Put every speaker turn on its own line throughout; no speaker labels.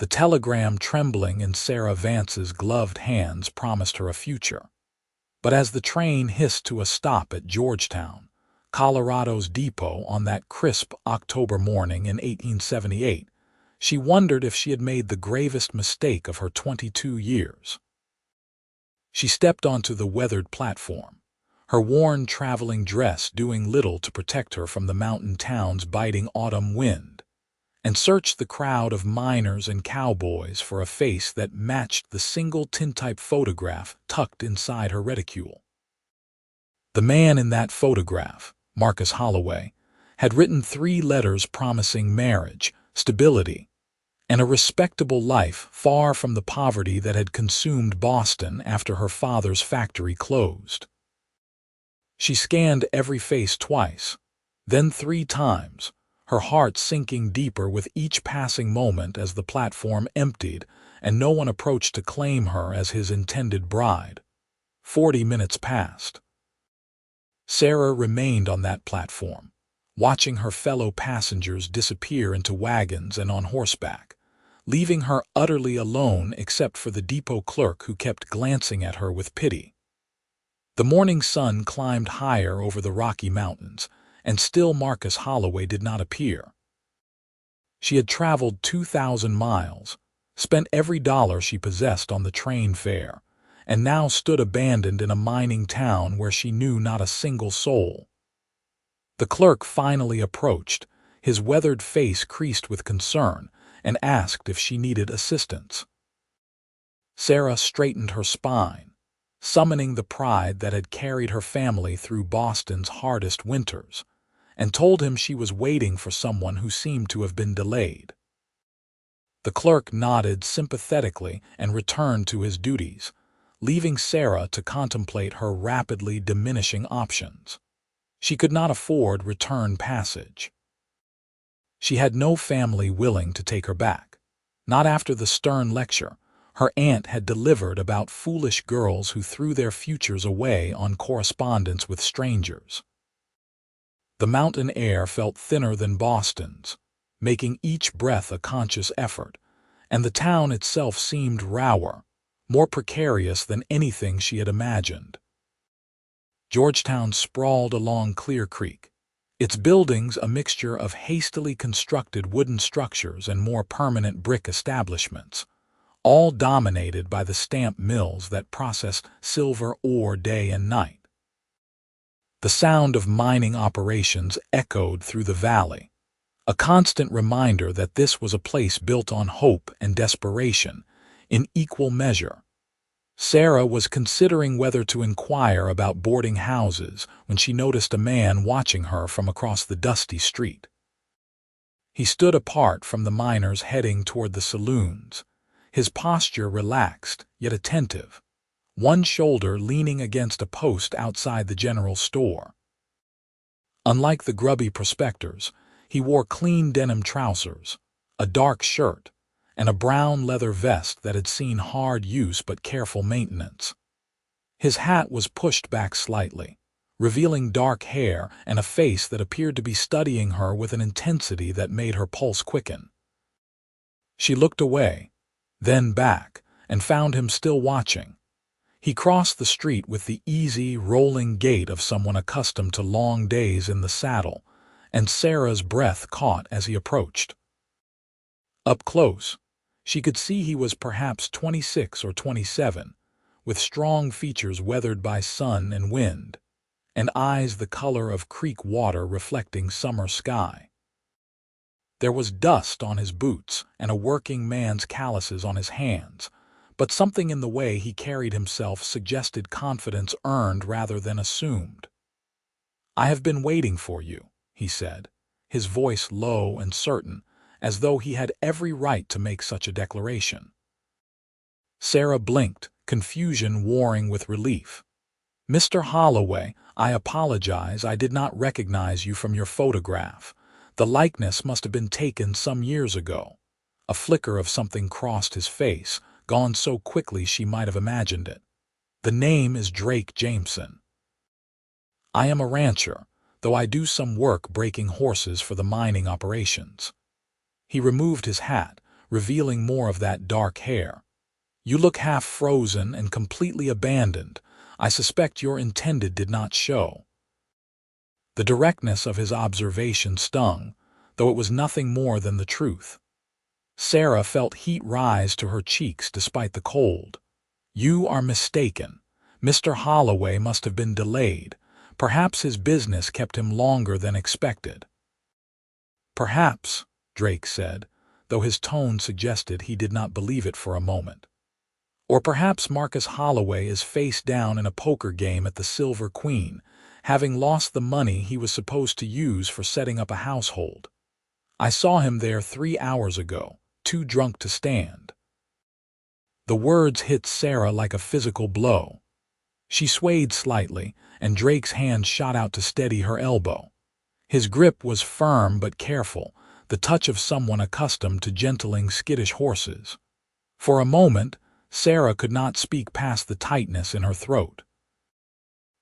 The telegram trembling in Sarah Vance's gloved hands promised her a future. But as the train hissed to a stop at Georgetown, Colorado's depot on that crisp October morning in 1878, she wondered if she had made the gravest mistake of her 22 years. She stepped onto the weathered platform, her worn traveling dress doing little to protect her from the mountain town's biting autumn wind, and searched the crowd of miners and cowboys for a face that matched the single tintype photograph tucked inside her reticule. The man in that photograph, Marcus Holloway, had written 3 letters promising marriage, stability, and a respectable life far from the poverty that had consumed Boston after her father's factory closed. She scanned every face twice, then 3 times, her heart sinking deeper with each passing moment as the platform emptied and no one approached to claim her as his intended bride. 40 minutes passed. Sarah remained on that platform, watching her fellow passengers disappear into wagons and on horseback, leaving her utterly alone except for the depot clerk who kept glancing at her with pity. The morning sun climbed higher over the Rocky Mountains, and still Marcus Holloway did not appear. She had traveled 2,000 miles, spent every dollar she possessed on the train fare, and now stood abandoned in a mining town where she knew not a single soul. The clerk finally approached, his weathered face creased with concern, and asked if she needed assistance. Sarah straightened her spine, summoning the pride that had carried her family through Boston's hardest winters, and told him she was waiting for someone who seemed to have been delayed. The clerk nodded sympathetically and returned to his duties, leaving Sarah to contemplate her rapidly diminishing options. She could not afford return passage. She had no family willing to take her back, not after the stern lecture her aunt had delivered about foolish girls who threw their futures away on correspondence with strangers. The mountain air felt thinner than Boston's, making each breath a conscious effort, and the town itself seemed rawer, more precarious than anything she had imagined. Georgetown sprawled along Clear Creek, its buildings a mixture of hastily constructed wooden structures and more permanent brick establishments, all dominated by the stamp mills that processed silver ore day and night. The sound of mining operations echoed through the valley, a constant reminder that this was a place built on hope and desperation in equal measure. Sarah was considering whether to inquire about boarding houses when she noticed a man watching her from across the dusty street. He stood apart from the miners heading toward the saloons, his posture relaxed yet attentive, one shoulder leaning against a post outside the general store. Unlike the grubby prospectors, he wore clean denim trousers, a dark shirt, and a brown leather vest that had seen hard use but careful maintenance. His hat was pushed back slightly, revealing dark hair and a face that appeared to be studying her with an intensity that made her pulse quicken. She looked away, then back, and found him still watching. He crossed the street with the easy, rolling gait of someone accustomed to long days in the saddle, and Sarah's breath caught as he approached. Up close, she could see he was perhaps 26 or 27, with strong features weathered by sun and wind, and eyes the color of creek water reflecting summer sky. There was dust on his boots and a working man's calluses on his hands, but something in the way he carried himself suggested confidence earned rather than assumed. "I have been waiting for you," he said, his voice low and certain, as though he had every right to make such a declaration. Sarah blinked, confusion warring with relief. "Mr. Holloway, I apologize, I did not recognize you from your photograph. The likeness must have been taken some years ago." A flicker of something crossed his face, gone so quickly she might have imagined it. "The name is Drake Jameson. I am a rancher, though I do some work breaking horses for the mining operations." He removed his hat, revealing more of that dark hair. "You look half frozen and completely abandoned. I suspect your intended did not show." The directness of his observation stung, though it was nothing more than the truth. Sarah felt heat rise to her cheeks despite the cold. "You are mistaken. Mr. Holloway must have been delayed. Perhaps his business kept him longer than expected." "Perhaps," Drake said, though his tone suggested he did not believe it for a moment. "Or perhaps Marcus Holloway is face down in a poker game at the Silver Queen, having lost the money he was supposed to use for setting up a household. I saw him there 3 hours ago, too drunk to stand." The words hit Sarah like a physical blow. She swayed slightly, and Drake's hand shot out to steady her elbow. His grip was firm but careful, the touch of someone accustomed to gentling skittish horses. For a moment, Sarah could not speak past the tightness in her throat.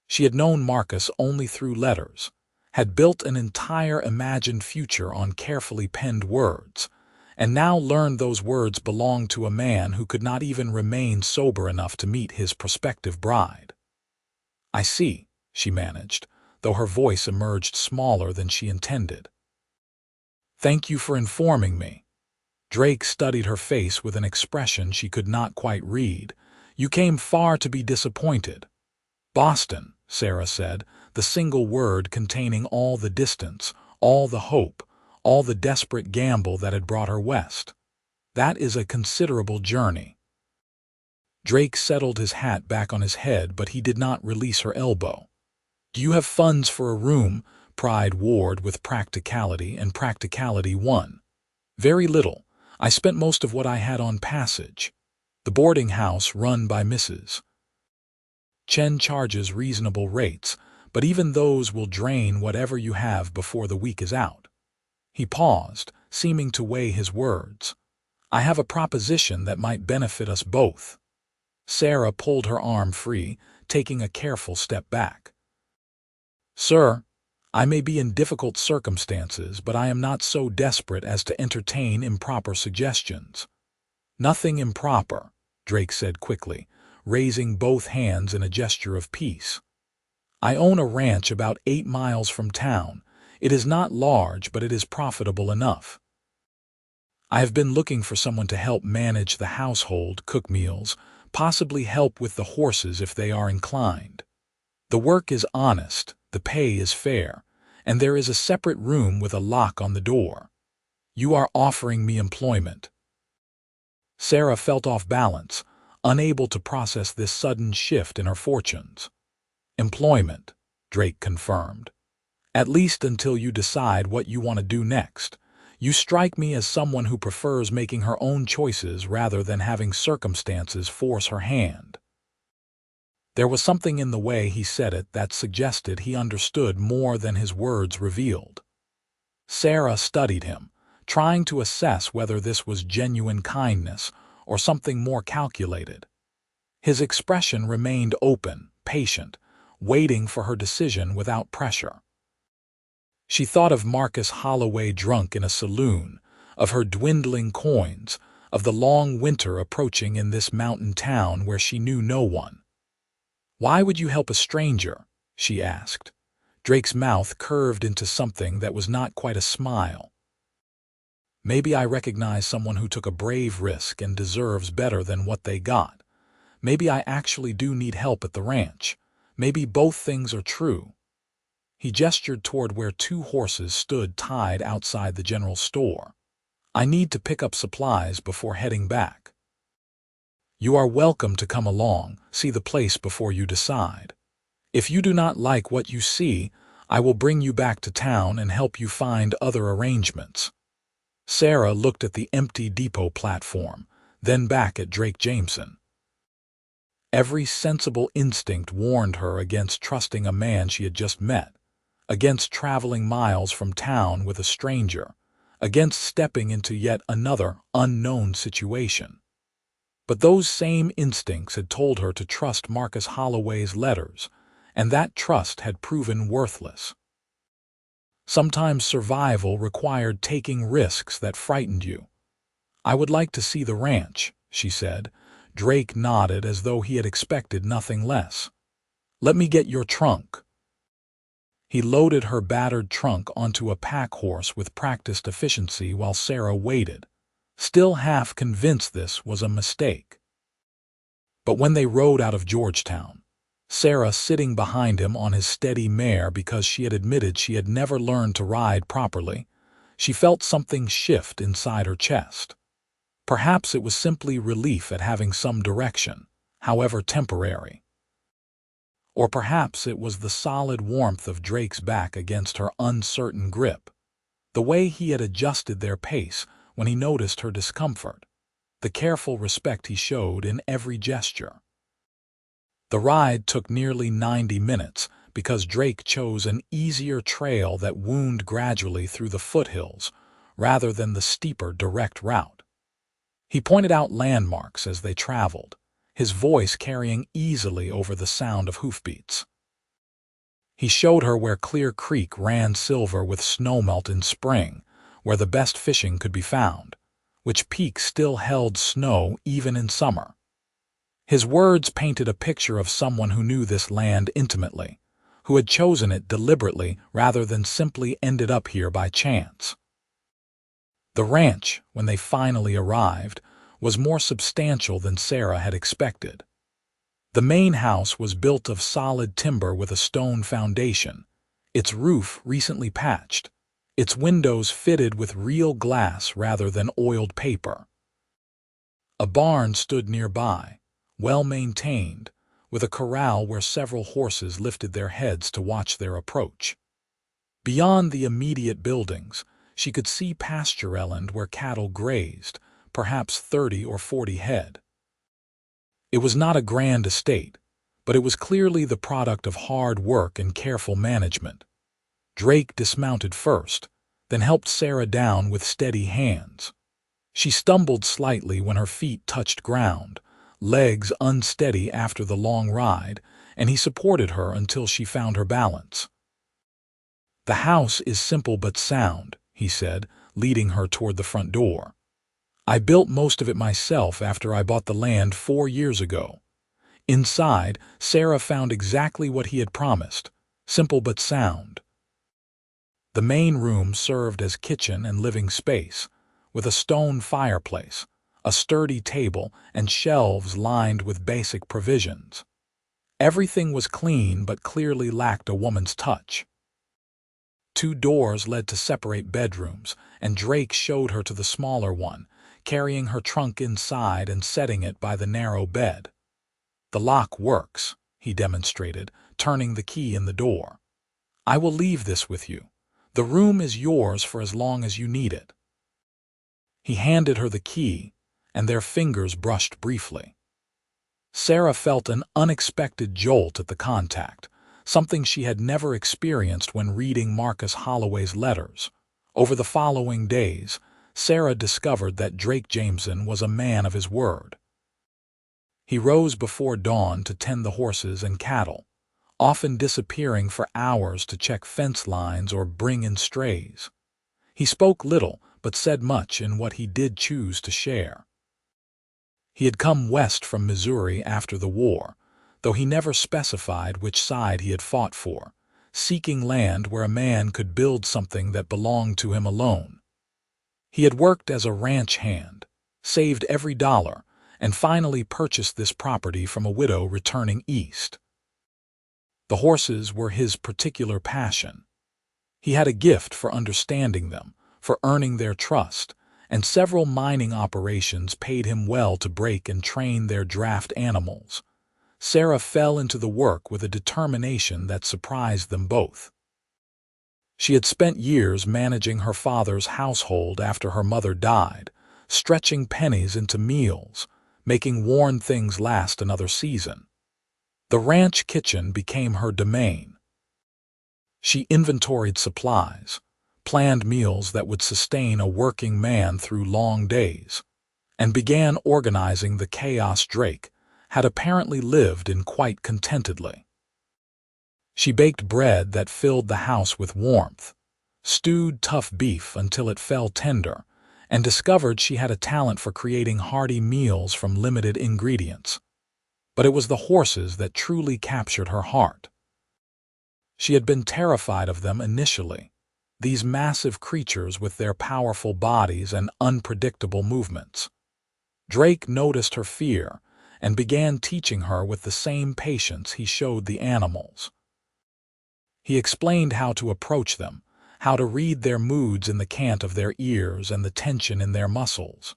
She had known Marcus only through letters, had built an entire imagined future on carefully penned words, and now learned those words belonged to a man who could not even remain sober enough to meet his prospective bride. "I see," she managed, though her voice emerged smaller than she intended. "Thank you for informing me." Drake studied her face with an expression she could not quite read. "You came far to be disappointed." "Boston," Sarah said, the single word containing all the distance, all the hope, all the desperate gamble that had brought her west. "That is a considerable journey." Drake settled his hat back on his head, but he did not release her elbow. "Do you have funds for a room?" Pride warred with practicality, and practicality won. "Very little. I spent most of what I had on passage. The boarding house run by Mrs. Chen charges reasonable rates, but even those will drain whatever you have before the week is out." He paused, seeming to weigh his words. "I have a proposition that might benefit us both." Sarah pulled her arm free, taking a careful step back. "Sir, I may be in difficult circumstances, but I am not so desperate as to entertain improper suggestions." "Nothing improper," Drake said quickly, raising both hands in a gesture of peace. "I own a ranch about 8 miles from town. It is not large, but it is profitable enough. I have been looking for someone to help manage the household, cook meals, possibly help with the horses if they are inclined. The work is honest, the pay is fair, and there is a separate room with a lock on the door. You are offering me employment." Sarah felt off balance, unable to process this sudden shift in her fortunes. "Employment," Drake confirmed. "At least until you decide what you want to do next. You strike me as someone who prefers making her own choices rather than having circumstances force her hand." There was something in the way he said it that suggested he understood more than his words revealed. Sarah studied him, trying to assess whether this was genuine kindness or something more calculated. His expression remained open, patient, waiting for her decision without pressure. She thought of Marcus Holloway drunk in a saloon, of her dwindling coins, of the long winter approaching in this mountain town where she knew no one. "Why would you help a stranger?" she asked. Drake's mouth curved into something that was not quite a smile. "Maybe I recognize someone who took a brave risk and deserves better than what they got. Maybe I actually do need help at the ranch. Maybe both things are true." He gestured toward where 2 horses stood tied outside the general store. "I need to pick up supplies before heading back. You are welcome to come along, see the place before you decide. If you do not like what you see, I will bring you back to town and help you find other arrangements." Sarah looked at the empty depot platform, then back at Drake Jameson. Every sensible instinct warned her against trusting a man she had just met, against traveling miles from town with a stranger, against stepping into yet another unknown situation. But those same instincts had told her to trust Marcus Holloway's letters, and that trust had proven worthless. Sometimes survival required taking risks that frightened you. "I would like to see the ranch," she said. Drake nodded as though he had expected nothing less. "Let me get your trunk." He loaded her battered trunk onto a pack horse with practiced efficiency while Sarah waited, still half convinced this was a mistake. But when they rode out of Georgetown, Sarah sitting behind him on his steady mare because she had admitted she had never learned to ride properly, she felt something shift inside her chest. Perhaps it was simply relief at having some direction, however temporary. Or perhaps it was the solid warmth of Drake's back against her uncertain grip, the way he had adjusted their pace when he noticed her discomfort, the careful respect he showed in every gesture. The ride took nearly 90 minutes because Drake chose an easier trail that wound gradually through the foothills rather than the steeper direct route. He pointed out landmarks as they traveled, his voice carrying easily over the sound of hoofbeats. He showed her where Clear Creek ran silver with snowmelt in spring, where the best fishing could be found, which peaks still held snow even in summer. His words painted a picture of someone who knew this land intimately, who had chosen it deliberately rather than simply ended up here by chance. The ranch, when they finally arrived, was more substantial than Sarah had expected. The main house was built of solid timber with a stone foundation, its roof recently patched, its windows fitted with real glass rather than oiled paper. A barn stood nearby, well-maintained, with a corral where several horses lifted their heads to watch their approach. Beyond the immediate buildings, she could see pastureland where cattle grazed, perhaps 30 or 40 head. It was not a grand estate, but it was clearly the product of hard work and careful management. Drake dismounted first, then helped Sarah down with steady hands. She stumbled slightly when her feet touched ground, legs unsteady after the long ride, and he supported her until she found her balance. "The house is simple but sound," he said, leading her toward the front door. "I built most of it myself after I bought the land 4 years ago." Inside, Sarah found exactly what he had promised, simple but sound. The main room served as kitchen and living space, with a stone fireplace, a sturdy table, and shelves lined with basic provisions. Everything was clean but clearly lacked a woman's touch. 2 doors led to separate bedrooms, and Drake showed her to the smaller one, carrying her trunk inside and setting it by the narrow bed. "The lock works," he demonstrated, turning the key in the door. "I will leave this with you. The room is yours for as long as you need it." He handed her the key, and their fingers brushed briefly. Sarah felt an unexpected jolt at the contact, something she had never experienced when reading Marcus Holloway's letters. Over the following days, Sarah discovered that Drake Jameson was a man of his word. He rose before dawn to tend the horses and cattle, often disappearing for hours to check fence lines or bring in strays. He spoke little, but said much in what he did choose to share. He had come west from Missouri after the war, though he never specified which side he had fought for, seeking land where a man could build something that belonged to him alone. He had worked as a ranch hand, saved every dollar, and finally purchased this property from a widow returning east. The horses were his particular passion. He had a gift for understanding them, for earning their trust, and several mining operations paid him well to break and train their draft animals. Sarah fell into the work with a determination that surprised them both. She had spent years managing her father's household after her mother died, stretching pennies into meals, making worn things last another season. The ranch kitchen became her domain. She inventoried supplies, planned meals that would sustain a working man through long days, and began organizing the chaos Drake had apparently lived in quite contentedly. She baked bread that filled the house with warmth, stewed tough beef until it fell tender, and discovered she had a talent for creating hearty meals from limited ingredients. But it was the horses that truly captured her heart. She had been terrified of them initially, these massive creatures with their powerful bodies and unpredictable movements. Drake noticed her fear and began teaching her with the same patience he showed the animals. He explained how to approach them, how to read their moods in the cant of their ears and the tension in their muscles.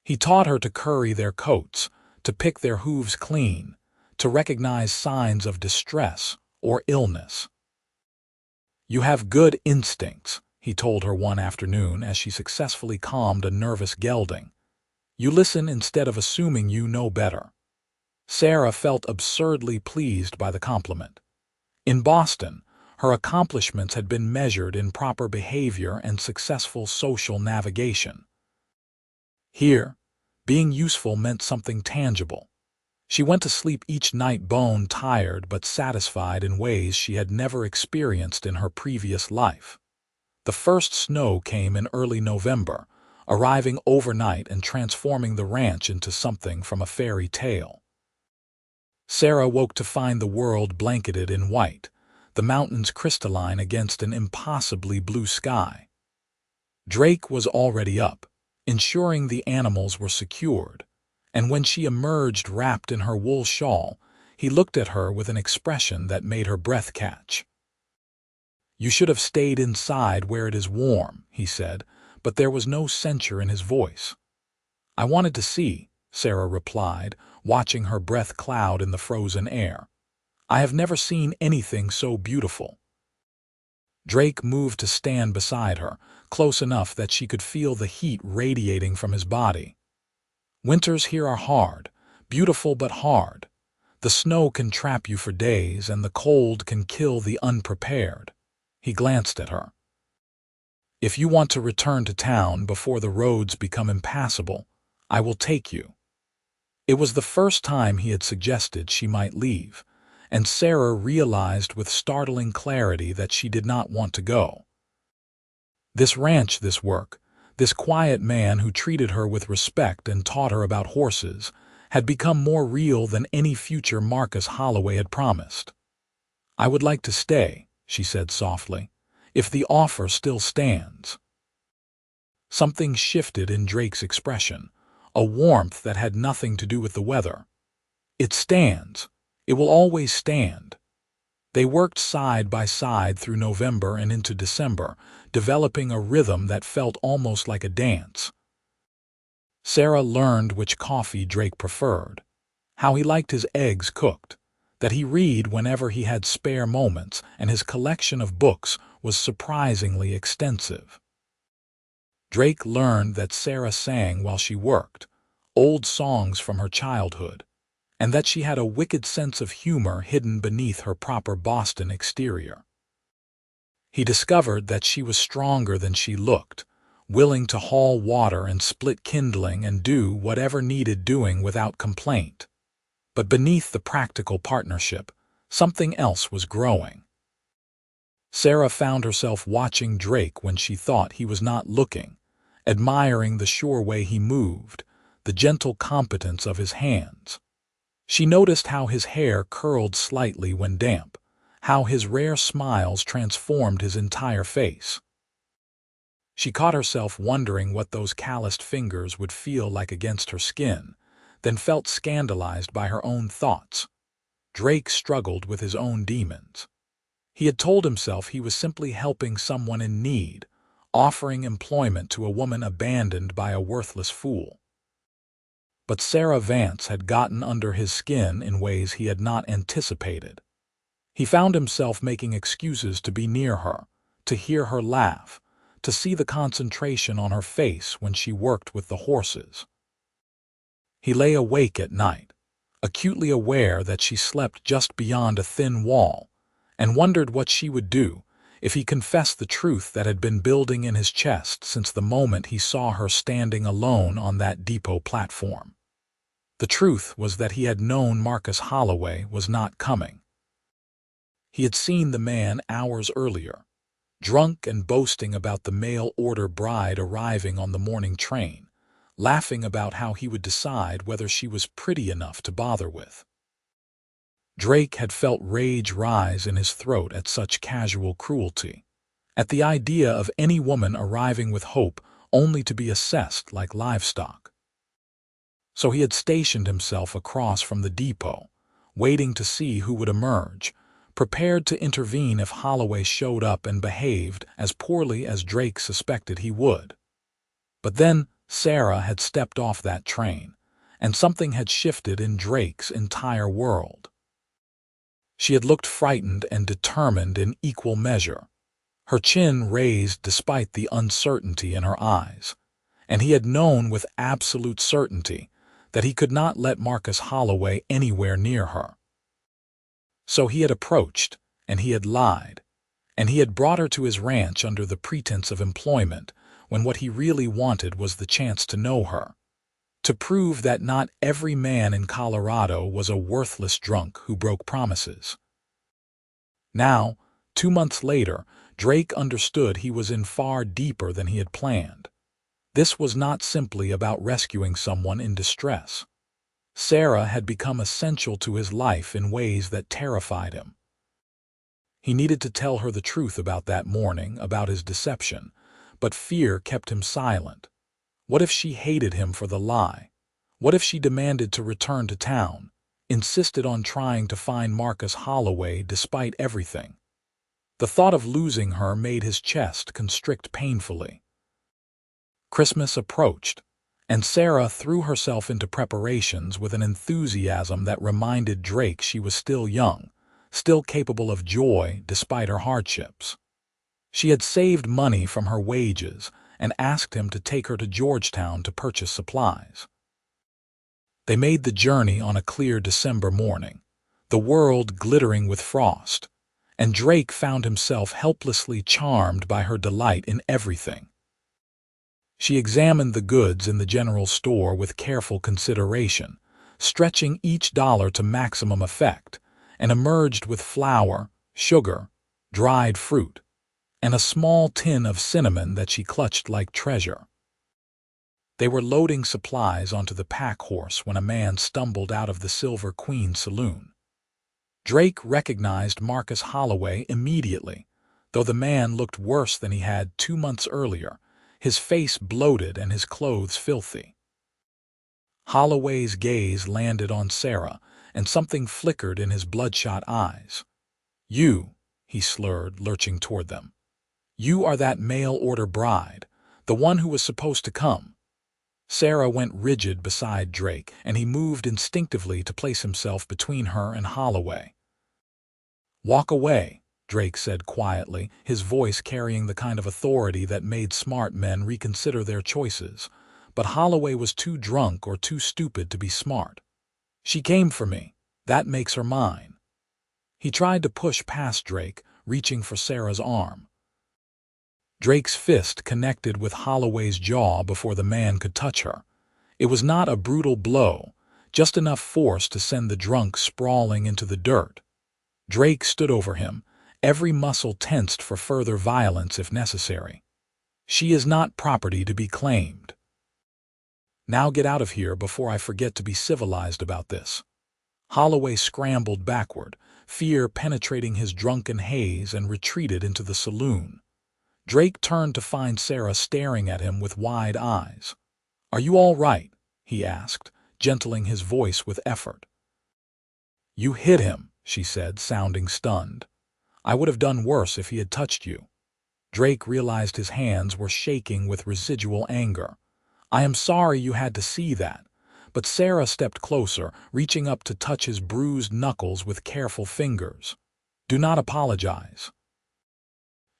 He taught her to curry their coats, to pick their hooves clean, to recognize signs of distress or illness. "You have good instincts," he told her one afternoon as she successfully calmed a nervous gelding. "You listen instead of assuming you know better." Sarah felt absurdly pleased by the compliment. In Boston, her accomplishments had been measured in proper behavior and successful social navigation. Here, being useful meant something tangible. She went to sleep each night bone-tired but satisfied in ways she had never experienced in her previous life. The first snow came in early November, arriving overnight and transforming the ranch into something from a fairy tale. Sarah woke to find the world blanketed in white, the mountains crystalline against an impossibly blue sky. Drake was already up, ensuring the animals were secured, and when she emerged wrapped in her wool shawl, he looked at her with an expression that made her breath catch. "You should have stayed inside where it is warm," he said, but there was no censure in his voice. "I wanted to see," Sarah replied, watching her breath cloud in the frozen air. "I have never seen anything so beautiful." Drake moved to stand beside her, close enough that she could feel the heat radiating from his body. "Winters here are hard, beautiful but hard. The snow can trap you for days, and the cold can kill the unprepared." He glanced at her. "If you want to return to town before the roads become impassable, I will take you." It was the first time he had suggested she might leave, and Sarah realized with startling clarity that she did not want to go. This ranch, this work, this quiet man who treated her with respect and taught her about horses, had become more real than any future Marcus Holloway had promised. "I would like to stay," she said softly, "if the offer still stands." Something shifted in Drake's expression, a warmth that had nothing to do with the weather. "It stands. It will always stand." They worked side by side through November and into December, developing a rhythm that felt almost like a dance. Sarah learned which coffee Drake preferred, how he liked his eggs cooked, that he read whenever he had spare moments, and his collection of books was surprisingly extensive. Drake learned that Sarah sang while she worked, old songs from her childhood, and that she had a wicked sense of humor hidden beneath her proper Boston exterior. He discovered that she was stronger than she looked, willing to haul water and split kindling and do whatever needed doing without complaint. But beneath the practical partnership, something else was growing. Sarah found herself watching Drake when she thought he was not looking, admiring the sure way he moved, the gentle competence of his hands. She noticed how his hair curled slightly when damp, how his rare smiles transformed his entire face. She caught herself wondering what those calloused fingers would feel like against her skin, then felt scandalized by her own thoughts. Drake struggled with his own demons. He had told himself he was simply helping someone in need, offering employment to a woman abandoned by a worthless fool. But Sarah Vance had gotten under his skin in ways he had not anticipated. He found himself making excuses to be near her, to hear her laugh, to see the concentration on her face when she worked with the horses. He lay awake at night, acutely aware that she slept just beyond a thin wall, and wondered what she would do if he confessed the truth that had been building in his chest since the moment he saw her standing alone on that depot platform. The truth was that he had known Marcus Holloway was not coming. He had seen the man hours earlier, drunk and boasting about the mail-order bride arriving on the morning train, laughing about how he would decide whether she was pretty enough to bother with. Drake had felt rage rise in his throat at such casual cruelty, at the idea of any woman arriving with hope only to be assessed like livestock. So he had stationed himself across from the depot, waiting to see who would emerge, prepared to intervene if Holloway showed up and behaved as poorly as Drake suspected he would. But then Sarah had stepped off that train, and something had shifted in Drake's entire world. She had looked frightened and determined in equal measure, her chin raised despite the uncertainty in her eyes, and he had known with absolute certainty that he could not let Marcus Holloway anywhere near her. So he had approached, and he had lied, and he had brought her to his ranch under the pretense of employment, when what he really wanted was the chance to know her, to prove that not every man in Colorado was a worthless drunk who broke promises. Now, 2 months later, Drake understood he was in far deeper than he had planned. This was not simply about rescuing someone in distress. Sarah had become essential to his life in ways that terrified him. He needed to tell her the truth about that morning, about his deception, but fear kept him silent. What if she hated him for the lie? What if she demanded to return to town, insisted on trying to find Marcus Holloway despite everything? The thought of losing her made his chest constrict painfully. Christmas approached, and Sarah threw herself into preparations with an enthusiasm that reminded Drake she was still young, still capable of joy despite her hardships. She had saved money from her wages and asked him to take her to Georgetown to purchase supplies. They made the journey on a clear December morning, the world glittering with frost, and Drake found himself helplessly charmed by her delight in everything. She examined the goods in the general store with careful consideration, stretching each dollar to maximum effect, and emerged with flour, sugar, dried fruit, and a small tin of cinnamon that she clutched like treasure. They were loading supplies onto the pack horse when a man stumbled out of the Silver Queen saloon. Drake recognized Marcus Holloway immediately, though the man looked worse than he had 2 months earlier, his face bloated and his clothes filthy. Holloway's gaze landed on Sarah, and something flickered in his bloodshot eyes. "You," he slurred, lurching toward them. "You are that mail-order bride, the one who was supposed to come." Sarah went rigid beside Drake, and he moved instinctively to place himself between her and Holloway. "Walk away," Drake said quietly, his voice carrying the kind of authority that made smart men reconsider their choices. But Holloway was too drunk or too stupid to be smart. "She came for me. That makes her mine." He tried to push past Drake, reaching for Sarah's arm. Drake's fist connected with Holloway's jaw before the man could touch her. It was not a brutal blow, just enough force to send the drunk sprawling into the dirt. Drake stood over him, every muscle tensed for further violence if necessary. "She is not property to be claimed. Now get out of here before I forget to be civilized about this." Holloway scrambled backward, fear penetrating his drunken haze, and retreated into the saloon. Drake turned to find Sarah staring at him with wide eyes. "Are you all right?" he asked, gentling his voice with effort. "You hit him," she said, sounding stunned. "I would have done worse if he had touched you." Drake realized his hands were shaking with residual anger. "I am sorry you had to see that." But Sarah stepped closer, reaching up to touch his bruised knuckles with careful fingers. "Do not apologize.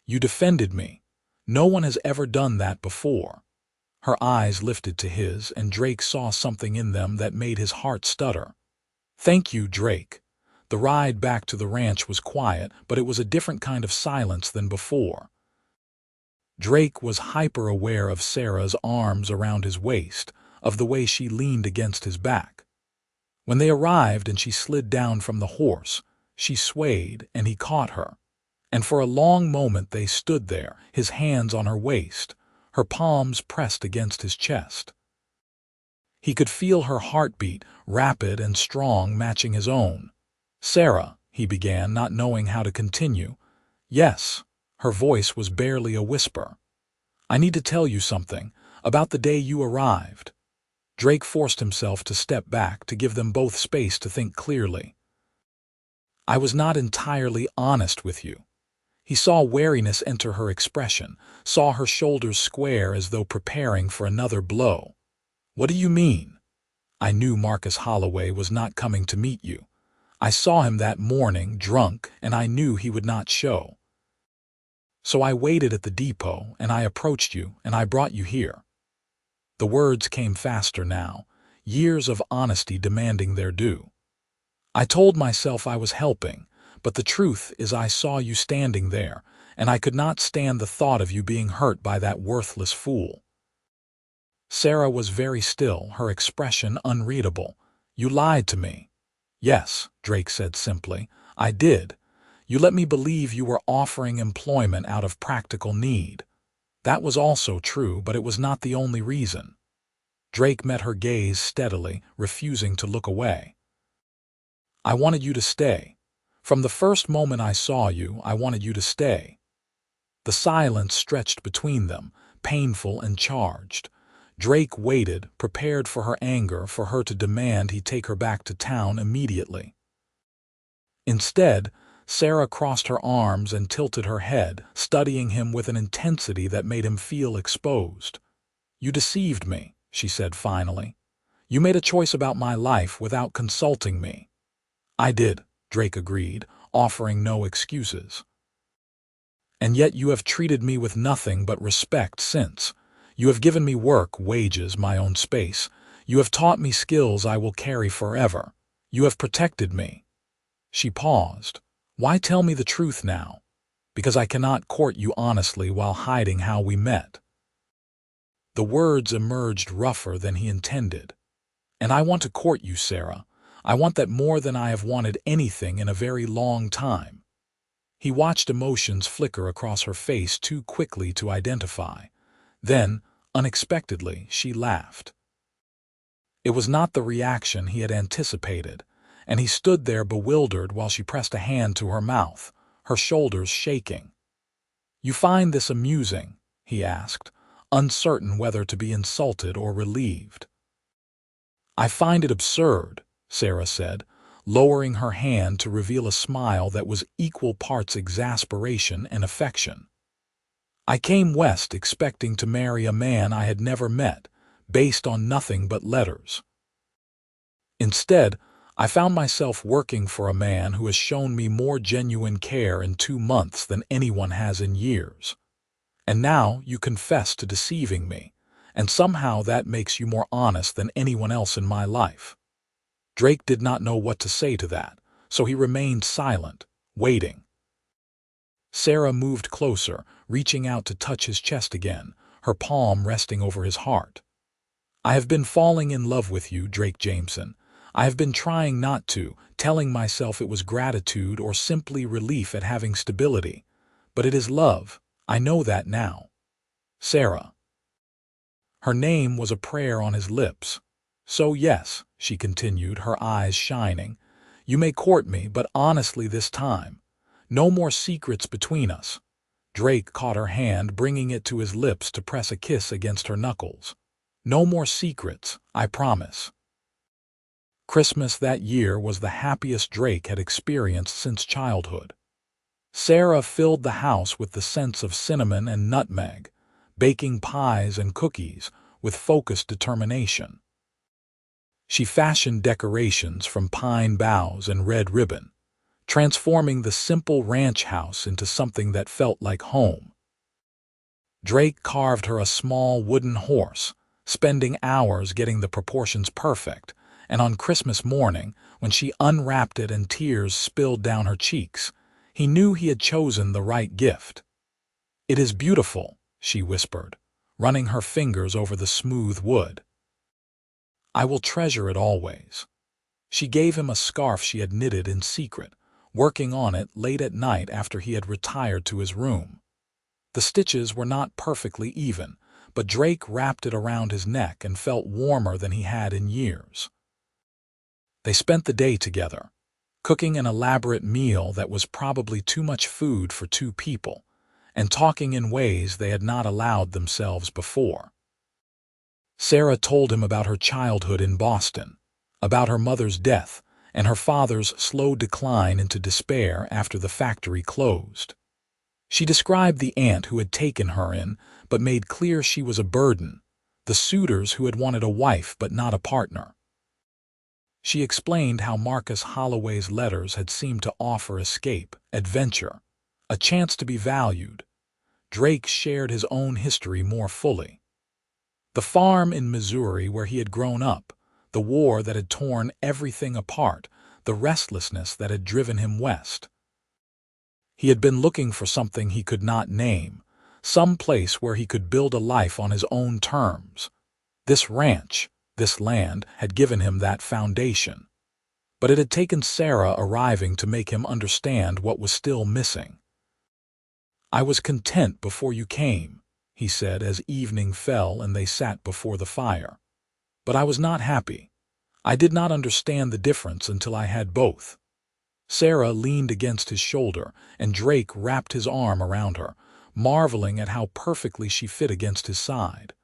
You defended me. No one has ever done that before." Her eyes lifted to his, and Drake saw something in them that made his heart stutter. "Thank you, Drake." The ride back to the ranch was quiet, but it was a different kind of silence than before. Drake was hyper-aware of Sarah's arms around his waist, of the way she leaned against his back. When they arrived and she slid down from the horse, she swayed and he caught her, And for a long moment they stood there, his hands on her waist, her palms pressed against his chest. He could feel her heartbeat, rapid and strong, matching his own. "Sarah," he began, not knowing how to continue. "Yes." Her voice was barely a whisper. "I need to tell you something, about the day you arrived." Drake forced himself to step back, to give them both space to think clearly. "I was not entirely honest with you." He saw wariness enter her expression, saw her shoulders square as though preparing for another blow. "What do you mean?" "I knew Marcus Holloway was not coming to meet you. I saw him that morning, drunk, and I knew he would not show. So I waited at the depot, and I approached you, and I brought you here." The words came faster now, years of honesty demanding their due. "I told myself I was helping, but the truth is I saw you standing there, and I could not stand the thought of you being hurt by that worthless fool." Sarah was very still, her expression unreadable. "You lied to me." "Yes," Drake said simply, "I did. You let me believe you were offering employment out of practical need. That was also true, but it was not the only reason." Drake met her gaze steadily, refusing to look away. "I wanted you to stay. From the first moment I saw you, I wanted you to stay." The silence stretched between them, painful and charged. Drake waited, prepared for her anger, for her to demand he take her back to town immediately. Instead, Sarah crossed her arms and tilted her head, studying him with an intensity that made him feel exposed. "You deceived me," she said finally. "You made a choice about my life without consulting me." "I did," Drake agreed, offering no excuses. "And yet you have treated me with nothing but respect since. You have given me work, wages, my own space. You have taught me skills I will carry forever. You have protected me." She paused. "Why tell me the truth now?" "Because I cannot court you honestly while hiding how we met." The words emerged rougher than he intended. "And I want to court you, Sarah. I want that more than I have wanted anything in a very long time." He watched emotions flicker across her face too quickly to identify. Then, unexpectedly, she laughed. It was not the reaction he had anticipated, and he stood there bewildered while she pressed a hand to her mouth, her shoulders shaking. "You find this amusing?" he asked, uncertain whether to be insulted or relieved. "I find it absurd," Sarah said, lowering her hand to reveal a smile that was equal parts exasperation and affection. "I came west expecting to marry a man I had never met, based on nothing but letters. Instead, I found myself working for a man who has shown me more genuine care in 2 months than anyone has in years. And now you confess to deceiving me, and somehow that makes you more honest than anyone else in my life." Drake did not know what to say to that, so he remained silent, waiting. Sarah moved closer, reaching out to touch his chest again, her palm resting over his heart. "I have been falling in love with you, Drake Jameson. I have been trying not to, telling myself it was gratitude or simply relief at having stability. But it is love. I know that now. Sarah." Her name was a prayer on his lips. "So yes," she continued, her eyes shining, "you may court me, but honestly this time. No more secrets between us." Drake caught her hand, bringing it to his lips to press a kiss against her knuckles. "No more secrets, I promise." Christmas that year was the happiest Drake had experienced since childhood. Sarah filled the house with the scents of cinnamon and nutmeg, baking pies and cookies with focused determination. She fashioned decorations from pine boughs and red ribbon, transforming the simple ranch house into something that felt like home. Drake carved her a small wooden horse, spending hours getting the proportions perfect, and on Christmas morning, when she unwrapped it and tears spilled down her cheeks, he knew he had chosen the right gift. "It is beautiful," she whispered, running her fingers over the smooth wood. "I will treasure it always." She gave him a scarf she had knitted in secret, working on it late at night after he had retired to his room. The stitches were not perfectly even, but Drake wrapped it around his neck and felt warmer than he had in years. They spent the day together, cooking an elaborate meal that was probably too much food for two people, and talking in ways they had not allowed themselves before. Sarah told him about her childhood in Boston, about her mother's death, and her father's slow decline into despair after the factory closed. She described the aunt who had taken her in, but made clear she was a burden, the suitors who had wanted a wife but not a partner. She explained how Marcus Holloway's letters had seemed to offer escape, adventure, a chance to be valued. Drake shared his own history more fully. The farm in Missouri where he had grown up, the war that had torn everything apart, the restlessness that had driven him west. He had been looking for something he could not name, some place where he could build a life on his own terms. This ranch, this land, had given him that foundation. But it had taken Sarah arriving to make him understand what was still missing. "I was content before you came," he said as evening fell and they sat before the fire. "But I was not happy. I did not understand the difference until I had both." Sarah leaned against his shoulder, and Drake wrapped his arm around her, marveling at how perfectly she fit against his side.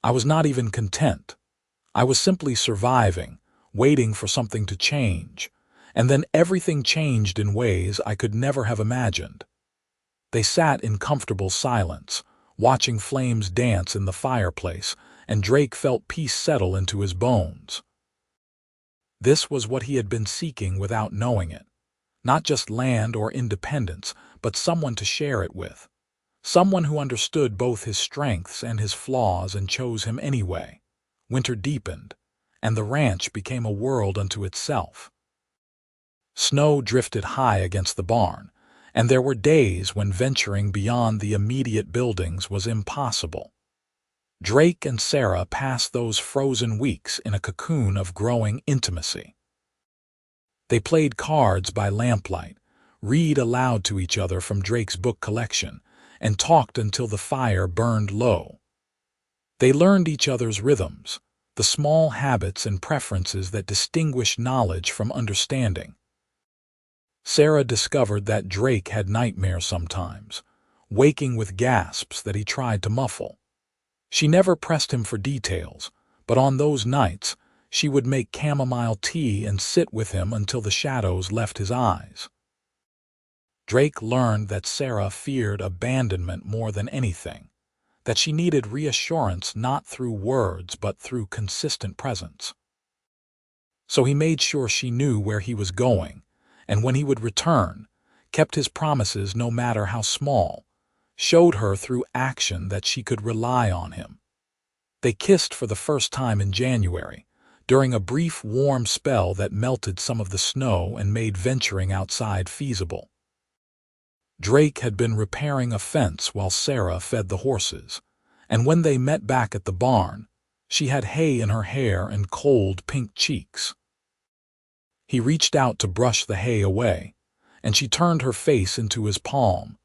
"I was not even content. I was simply surviving, waiting for something to change, and then everything changed in ways I could never have imagined." They sat in comfortable silence, watching flames dance in the fireplace, and Drake felt peace settle into his bones. This was what he had been seeking without knowing it. Not just land or independence, but someone to share it with. Someone who understood both his strengths and his flaws and chose him anyway. Winter deepened, and the ranch became a world unto itself. Snow drifted high against the barn, and there were days when venturing beyond the immediate buildings was impossible. Drake and Sarah passed those frozen weeks in a cocoon of growing intimacy. They played cards by lamplight, read aloud to each other from Drake's book collection, and talked until the fire burned low. They learned each other's rhythms, the small habits and preferences that distinguish knowledge from understanding. Sarah discovered that Drake had nightmares sometimes, waking with gasps that he tried to muffle. She never pressed him for details, but on those nights, she would make chamomile tea and sit with him until the shadows left his eyes. Drake learned that Sarah feared abandonment more than anything, that she needed reassurance not through words but through consistent presence. So he made sure she knew where he was going, and when he would return, kept his promises no matter how small, showed her through action that she could rely on him. They kissed for the first time in January, during a brief warm spell that melted some of the snow and made venturing outside feasible. Drake had been repairing a fence while Sarah fed the horses, and when they met back at the barn, she had hay in her hair and cold pink cheeks. He reached out to brush the hay away, and she turned her face into his palm,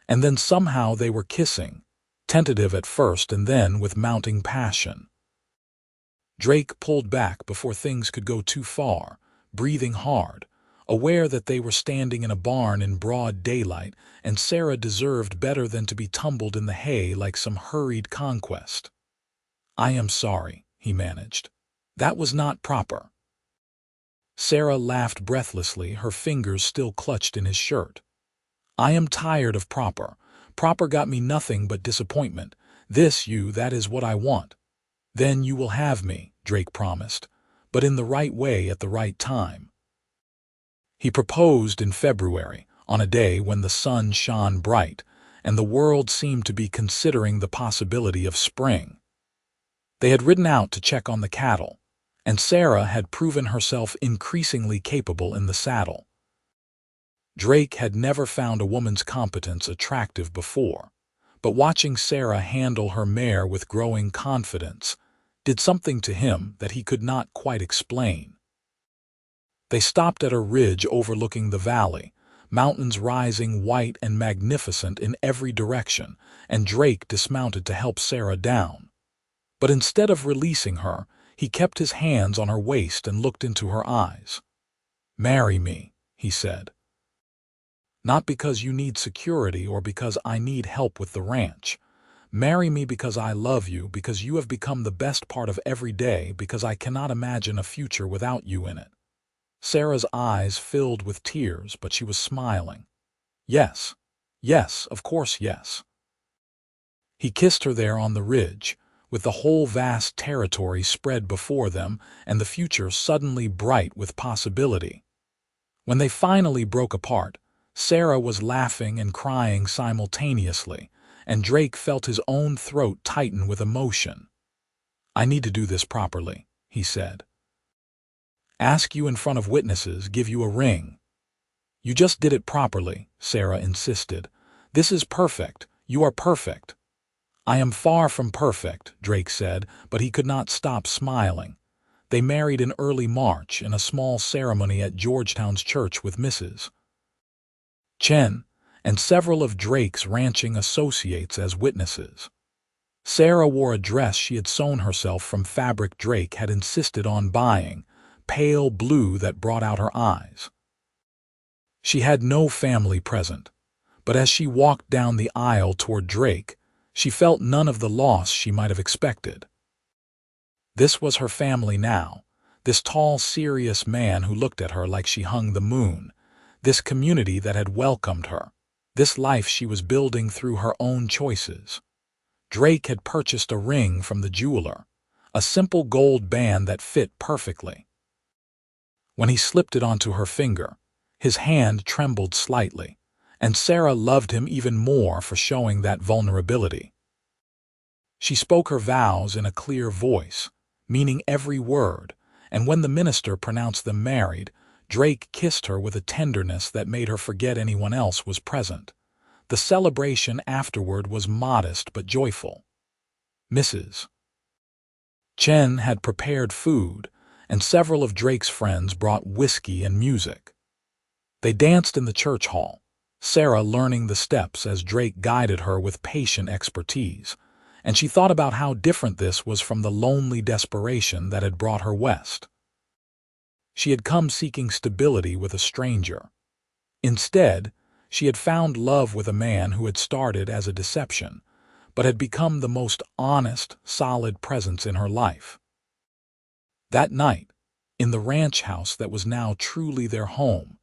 and then somehow they were kissing, tentative at first and then with mounting passion. Drake pulled back before things could go too far, breathing hard, aware that they were standing in a barn in broad daylight and Sarah deserved better than to be tumbled in the hay like some hurried conquest. "I am sorry," he managed. "That was not proper." Sarah laughed breathlessly, her fingers still clutched in his shirt. "I am tired of proper. Proper got me nothing but disappointment. That is what I want." "Then you will have me," Drake promised, "but in the right way at the right time." He proposed in February, on a day when the sun shone bright, and the world seemed to be considering the possibility of spring. They had ridden out to check on the cattle, and Sarah had proven herself increasingly capable in the saddle. Drake had never found a woman's competence attractive before, but watching Sarah handle her mare with growing confidence did something to him that he could not quite explain. They stopped at a ridge overlooking the valley, mountains rising white and magnificent in every direction, and Drake dismounted to help Sarah down. But instead of releasing her, he kept his hands on her waist and looked into her eyes. "Marry me," he said. "Not because you need security or because I need help with the ranch. Marry me because I love you, because you have become the best part of every day, because I cannot imagine a future without you in it." Sarah's eyes filled with tears, but she was smiling. "Yes, yes, of course, yes." He kissed her there on the ridge, with the whole vast territory spread before them and the future suddenly bright with possibility. When they finally broke apart, Sarah was laughing and crying simultaneously, and Drake felt his own throat tighten with emotion. "I need to do this properly," he said. "Ask you in front of witnesses, give you a ring." "You just did it properly," Sarah insisted. "This is perfect. You are perfect." "I am far from perfect," Drake said, but he could not stop smiling. They married in early March in a small ceremony at Georgetown's church with Mrs. Chen and several of Drake's ranching associates as witnesses. Sarah wore a dress she had sewn herself from fabric Drake had insisted on buying, pale blue that brought out her eyes. She had no family present, but as she walked down the aisle toward Drake, she felt none of the loss she might have expected. This was her family now, this tall, serious man who looked at her like she hung the moon, this community that had welcomed her, this life she was building through her own choices. Drake had purchased a ring from the jeweler, a simple gold band that fit perfectly. When he slipped it onto her finger, his hand trembled slightly, and Sarah loved him even more for showing that vulnerability. She spoke her vows in a clear voice, meaning every word, and when the minister pronounced them married, Drake kissed her with a tenderness that made her forget anyone else was present. The celebration afterward was modest but joyful. Mrs. Chen had prepared food, and several of Drake's friends brought whiskey and music. They danced in the church hall, Sarah learning the steps as Drake guided her with patient expertise, and she thought about how different this was from the lonely desperation that had brought her west. She had come seeking stability with a stranger. Instead, she had found love with a man who had started as a deception, but had become the most honest, solid presence in her life. That night, in the ranch house that was now truly their home,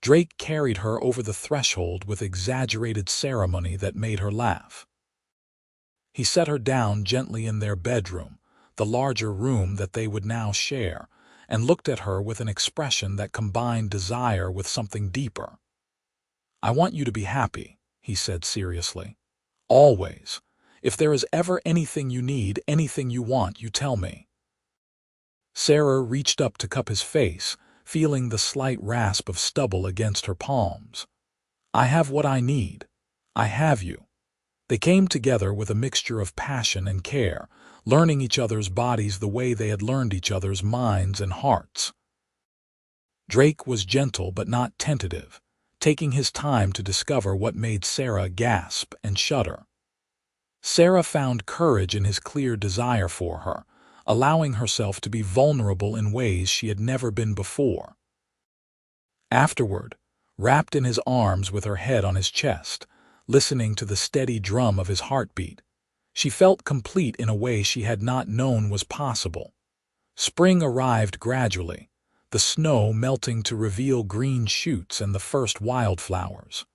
Drake carried her over the threshold with exaggerated ceremony that made her laugh. He set her down gently in their bedroom, the larger room that they would now share, and looked at her with an expression that combined desire with something deeper. "I want you to be happy," he said seriously. "Always. If there is ever anything you need, anything you want, you tell me." Sarah reached up to cup his face, feeling the slight rasp of stubble against her palms. "I have what I need. I have you." They came together with a mixture of passion and care, learning each other's bodies the way they had learned each other's minds and hearts. Drake was gentle but not tentative, taking his time to discover what made Sarah gasp and shudder. Sarah found courage in his clear desire for her, allowing herself to be vulnerable in ways she had never been before. Afterward, wrapped in his arms with her head on his chest, listening to the steady drum of his heartbeat, she felt complete in a way she had not known was possible. Spring arrived gradually, the snow melting to reveal green shoots and the first wildflowers.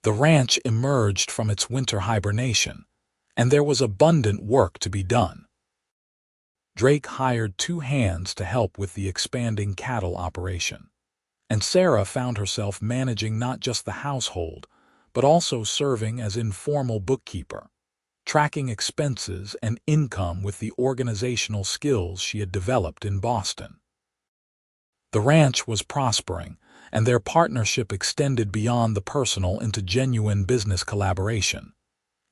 The ranch emerged from its winter hibernation, and there was abundant work to be done. Drake hired 2 hands to help with the expanding cattle operation, and Sarah found herself managing not just the household, but also serving as informal bookkeeper, tracking expenses and income with the organizational skills she had developed in Boston. The ranch was prospering, and their partnership extended beyond the personal into genuine business collaboration.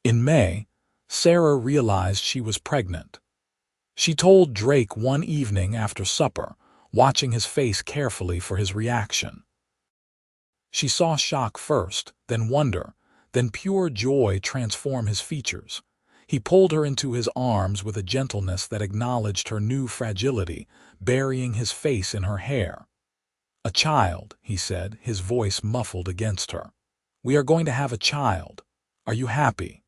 In May, Sarah realized she was pregnant. She told Drake one evening after supper, watching his face carefully for his reaction. She saw shock first, then wonder, then pure joy transform his features. He pulled her into his arms with a gentleness that acknowledged her new fragility, burying his face in her hair. "A child," he said, his voice muffled against her. "We are going to have a child. Are you happy?"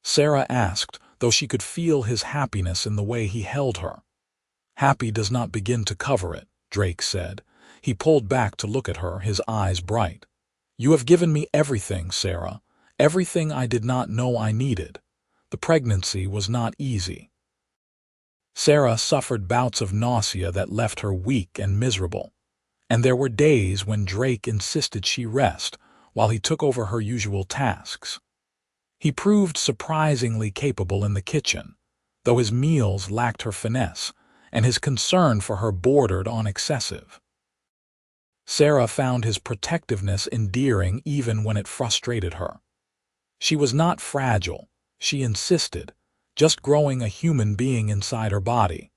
Sarah asked, though she could feel his happiness in the way he held her. "Happy does not begin to cover it," Drake said. He pulled back to look at her, his eyes bright. "You have given me everything, Sarah, everything I did not know I needed. The pregnancy was not easy." Sarah suffered bouts of nausea that left her weak and miserable, and there were days when Drake insisted she rest while he took over her usual tasks. He proved surprisingly capable in the kitchen, though his meals lacked her finesse, and his concern for her bordered on excessive. Sarah found his protectiveness endearing even when it frustrated her. She was not fragile, she insisted, just growing a human being inside her body.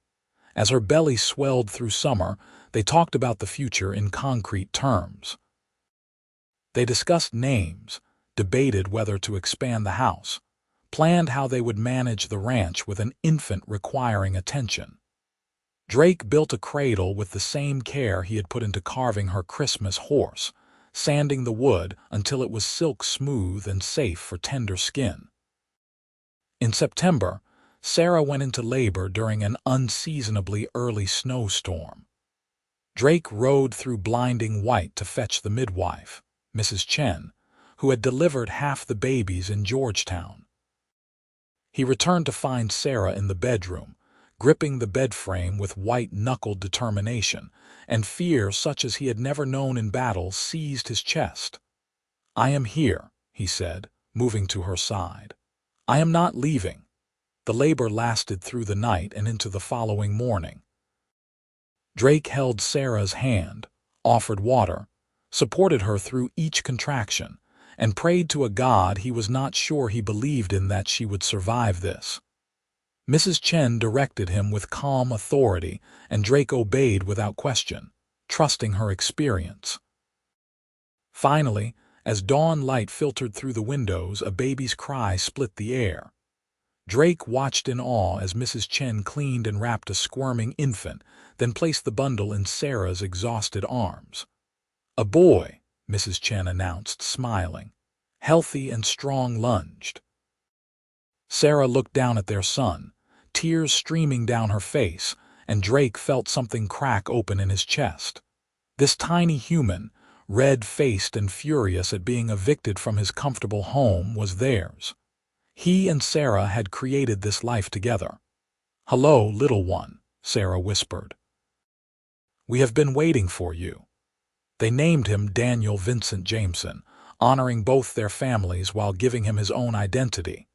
As her belly swelled through summer, they talked about the future in concrete terms. They discussed names, debated whether to expand the house, planned how they would manage the ranch with an infant requiring attention. Drake built a cradle with the same care he had put into carving her Christmas horse, sanding the wood until it was silk smooth and safe for tender skin. In September, Sarah went into labor during an unseasonably early snowstorm. Drake rode through blinding white to fetch the midwife, Mrs. Chen, who had delivered half the babies in Georgetown. He returned to find Sarah in the bedroom, gripping the bed frame with white-knuckled determination, and fear such as he had never known in battle seized his chest. "I am here," he said, moving to her side. "I am not leaving." The labor lasted through the night and into the following morning. Drake held Sarah's hand, offered water, supported her through each contraction, and prayed to a God he was not sure he believed in that she would survive this. Mrs. Chen directed him with calm authority, and Drake obeyed without question, trusting her experience. Finally, as dawn light filtered through the windows, a baby's cry split the air. Drake watched in awe as Mrs. Chen cleaned and wrapped a squirming infant, then placed the bundle in Sarah's exhausted arms. "A boy," Mrs. Chen announced, smiling. "Healthy and strong lunged." Sarah looked down at their son, tears streaming down her face, and Drake felt something crack open in his chest. This tiny human, red-faced and furious at being evicted from his comfortable home, was theirs. He and Sarah had created this life together. "Hello, little one," Sarah whispered. "We have been waiting for you." They named him Daniel Vincent Jameson, honoring both their families while giving him his own identity.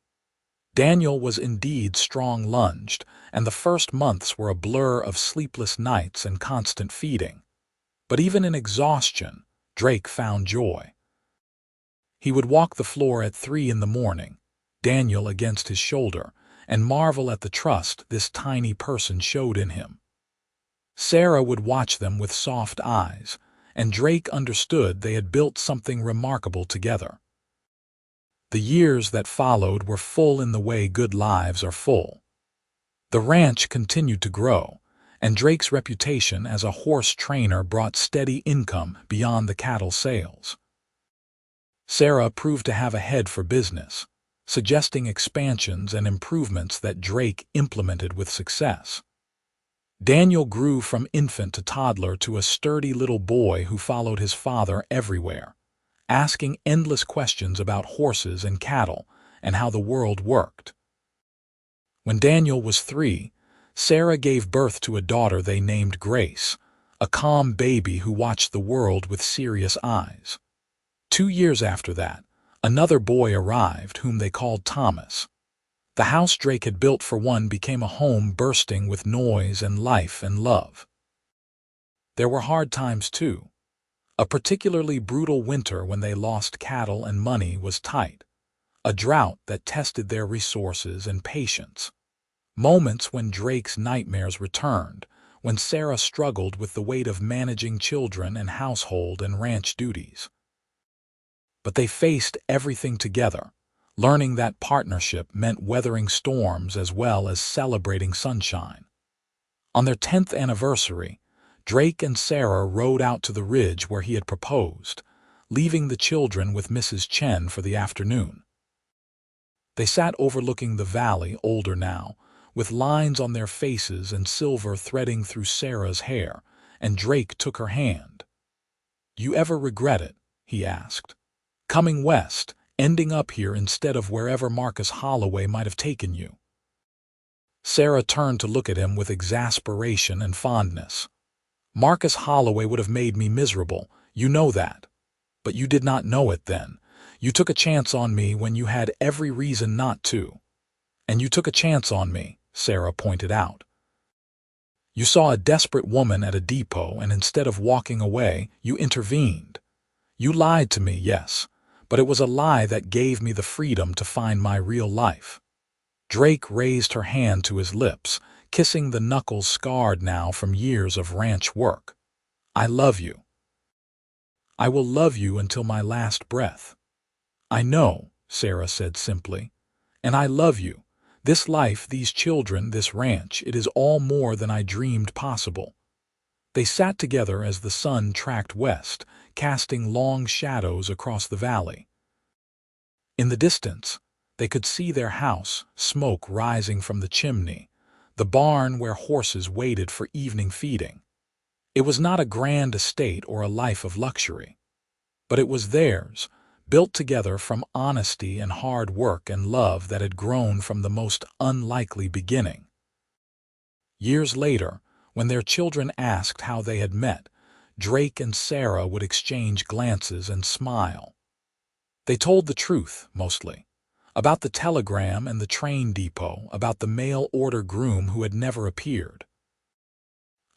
Daniel was indeed strong-lunged, and the first months were a blur of sleepless nights and constant feeding. But even in exhaustion, Drake found joy. He would walk the floor at 3 in the morning, Daniel against his shoulder, and marvel at the trust this tiny person showed in him. Sarah would watch them with soft eyes, and Drake understood they had built something remarkable together. The years that followed were full in the way good lives are full. The ranch continued to grow, and Drake's reputation as a horse trainer brought steady income beyond the cattle sales. Sarah proved to have a head for business, suggesting expansions and improvements that Drake implemented with success. Daniel grew from infant to toddler to a sturdy little boy who followed his father everywhere, asking endless questions about horses and cattle and how the world worked. When Daniel was 3, Sarah gave birth to a daughter they named Grace, a calm baby who watched the world with serious eyes. 2 years after that, another boy arrived whom they called Thomas. The house Drake had built for one became a home bursting with noise and life and love. There were hard times too. A particularly brutal winter when they lost cattle and money was tight, a drought that tested their resources and patience. Moments when Drake's nightmares returned, when Sarah struggled with the weight of managing children and household and ranch duties. But they faced everything together, learning that partnership meant weathering storms as well as celebrating sunshine. On their 10th anniversary, Drake and Sarah rode out to the ridge where he had proposed, leaving the children with Mrs. Chen for the afternoon. They sat overlooking the valley, older now, with lines on their faces and silver threading through Sarah's hair, and Drake took her hand. "You ever regret it?" he asked. "Coming west, ending up here instead of wherever Marcus Holloway might have taken you?" Sarah turned to look at him with exasperation and fondness. "Marcus Holloway would have made me miserable, you know that. But you did not know it then. You took a chance on me when you had every reason not to. And you took a chance on me," Sarah pointed out. "You saw a desperate woman at a depot, and instead of walking away, you intervened. You lied to me, yes, but it was a lie that gave me the freedom to find my real life." Drake raised her hand to his lips, kissing the knuckles scarred now from years of ranch work. "I love you. I will love you until my last breath." "I know," Sarah said simply. "And I love you. This life, these children, this ranch, it is all more than I dreamed possible." They sat together as the sun tracked west, casting long shadows across the valley. In the distance, they could see their house, smoke rising from the chimney, the barn where horses waited for evening feeding. It was not a grand estate or a life of luxury, but it was theirs, built together from honesty and hard work and love that had grown from the most unlikely beginning. Years later, when their children asked how they had met, Drake and Sarah would exchange glances and smile. They told the truth, mostly, about the telegram and the train depot, about the mail-order groom who had never appeared,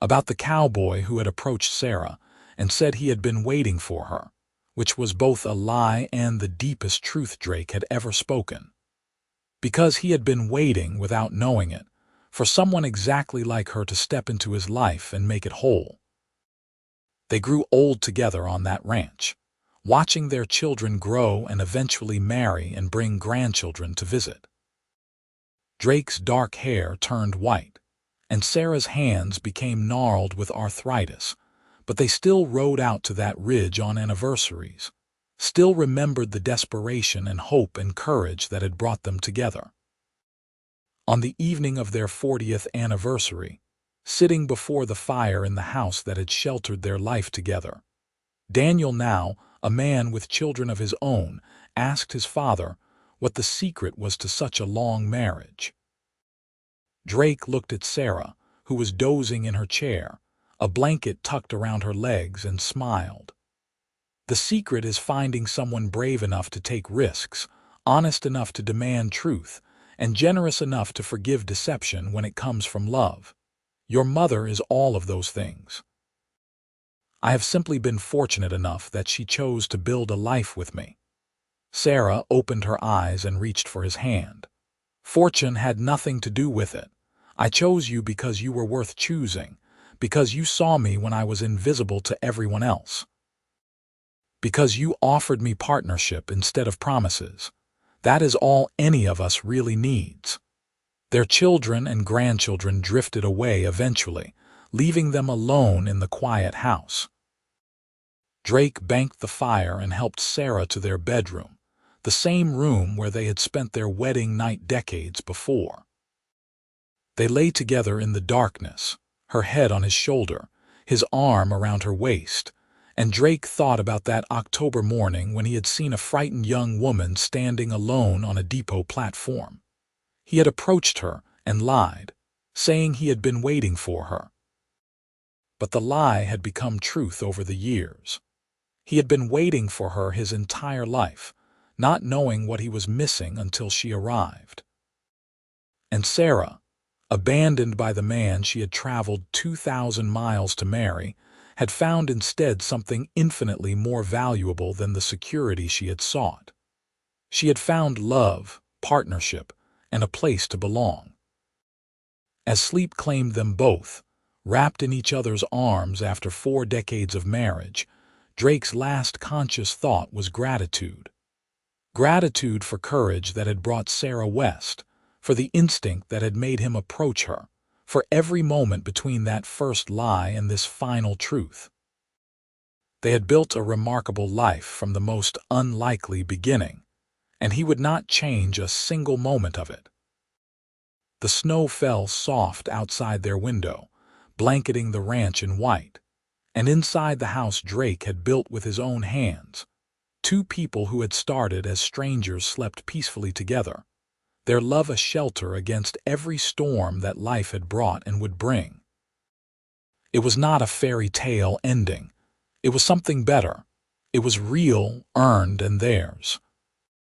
about the cowboy who had approached Sarah and said he had been waiting for her, which was both a lie and the deepest truth Drake had ever spoken. Because he had been waiting, without knowing it, for someone exactly like her to step into his life and make it whole. They grew old together on that ranch, watching their children grow and eventually marry and bring grandchildren to visit. Drake's dark hair turned white, and Sarah's hands became gnarled with arthritis, but they still rode out to that ridge on anniversaries, still remembered the desperation and hope and courage that had brought them together. On the evening of their 40th anniversary, sitting before the fire in the house that had sheltered their life together, Daniel, now a man with children of his own, asked his father what the secret was to such a long marriage. Drake looked at Sarah, who was dozing in her chair, a blanket tucked around her legs, and smiled. "The secret is finding someone brave enough to take risks, honest enough to demand truth, and generous enough to forgive deception when it comes from love. Your mother is all of those things. I have simply been fortunate enough that she chose to build a life with me." Sarah opened her eyes and reached for his hand. "Fortune had nothing to do with it. I chose you because you were worth choosing, because you saw me when I was invisible to everyone else. Because you offered me partnership instead of promises. That is all any of us really needs." Their children and grandchildren drifted away eventually, leaving them alone in the quiet house. Drake banked the fire and helped Sarah to their bedroom, the same room where they had spent their wedding night decades before. They lay together in the darkness, her head on his shoulder, his arm around her waist, and Drake thought about that October morning when he had seen a frightened young woman standing alone on a depot platform. He had approached her and lied, saying he had been waiting for her. But the lie had become truth over the years. He had been waiting for her his entire life, not knowing what he was missing until she arrived. And Sarah, abandoned by the man she had traveled 2,000 miles to marry, had found instead something infinitely more valuable than the security she had sought. She had found love, partnership, and a place to belong. As sleep claimed them both, Wrapped in each other's arms after 4 decades of marriage, Drake's last conscious thought was gratitude. Gratitude for courage that had brought Sarah west, for the instinct that had made him approach her, for every moment between that first lie and this final truth. They had built a remarkable life from the most unlikely beginning, and he would not change a single moment of it. The snow fell soft outside their window, blanketing the ranch in white, and inside the house Drake had built with his own hands, two people who had started as strangers slept peacefully together, their love a shelter against every storm that life had brought and would bring. It was not a fairy tale ending. It was something better. It was real, earned, and theirs.